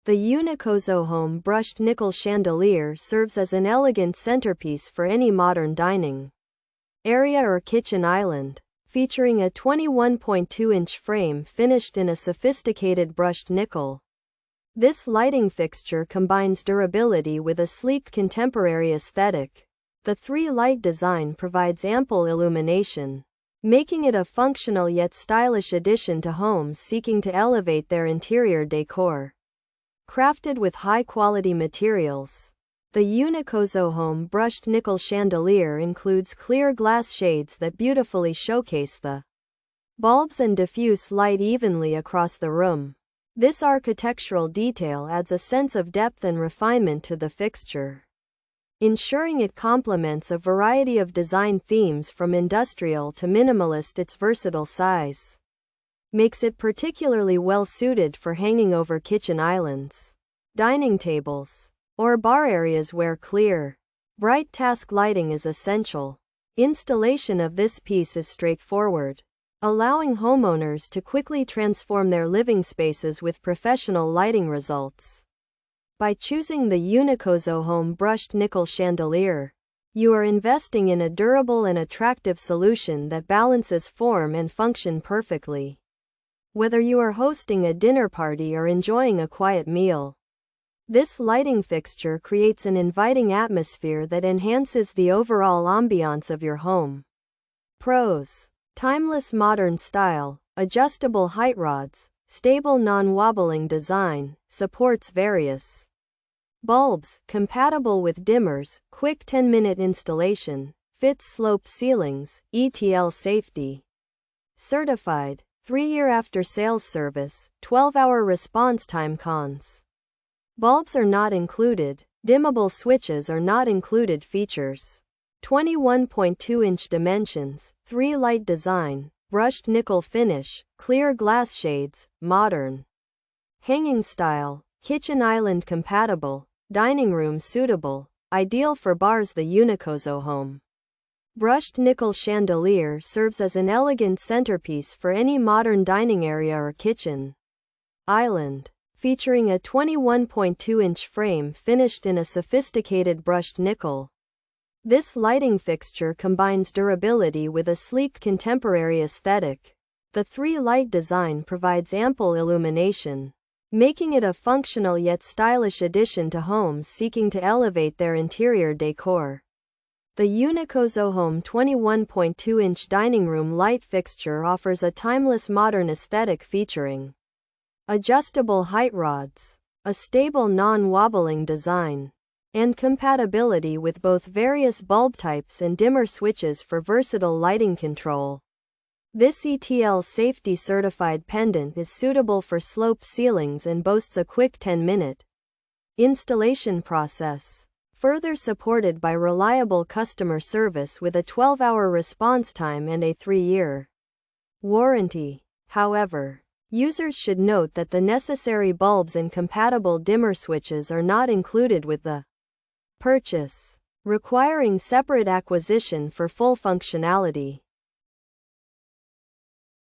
The UnicozoHome Brushed Nickel Chandelier serves as an elegant centerpiece for any modern dining area or kitchen island, featuring a 21.2-inch frame finished in a sophisticated brushed nickel. This lighting fixture combines durability with a sleek contemporary aesthetic. The three-light design provides ample illumination, making it a functional yet stylish addition to homes seeking to elevate their interior decor. Crafted with high-quality materials, the UnicozoHome Brushed Nickel Chandelier includes clear glass shades that beautifully showcase the bulbs and diffuse light evenly across the room. This architectural detail adds a sense of depth and refinement to the fixture, ensuring it complements a variety of design themes from industrial to minimalist. Its versatile size makes it particularly well suited for hanging over kitchen islands, dining tables, or bar areas where clear, bright task lighting is essential. Installation of this piece is straightforward, allowing homeowners to quickly transform their living spaces with professional lighting results. By choosing the UnicozoHome Brushed Nickel Chandelier, you are investing in a durable and attractive solution that balances form and function perfectly. Whether you are hosting a dinner party or enjoying a quiet meal, this lighting fixture creates an inviting atmosphere that enhances the overall ambiance of your home. Pros: timeless modern style, adjustable height rods, stable non-wobbling design, supports various bulbs, compatible with dimmers, quick 10-minute installation, fits sloped ceilings, ETL safety certified, 3-year after-sales service, 12-hour response time. Cons: bulbs are not included, dimmable switches are not included. Features: 21.2-inch dimensions, 3-light design, brushed nickel finish, clear glass shades, modern hanging style, kitchen island compatible, dining room suitable, ideal for bars. The UnicozoHome Brushed Nickel Chandelier serves as an elegant centerpiece for any modern dining area or kitchen island, featuring a 21.2-inch frame finished in a sophisticated brushed nickel. This lighting fixture combines durability with a sleek contemporary aesthetic. The three-light design provides ample illumination, making it a functional yet stylish addition to homes seeking to elevate their interior decor. The UnicozoHome 21.2-inch dining room light fixture offers a timeless modern aesthetic featuring adjustable height rods, a stable non-wobbling design, and compatibility with both various bulb types and dimmer switches for versatile lighting control. This ETL safety certified pendant is suitable for sloped ceilings and boasts a quick 10-minute installation process, further supported by reliable customer service with a 12-hour response time and a 3-year warranty. However, users should note that the necessary bulbs and compatible dimmer switches are not included with the purchase, requiring separate acquisition for full functionality.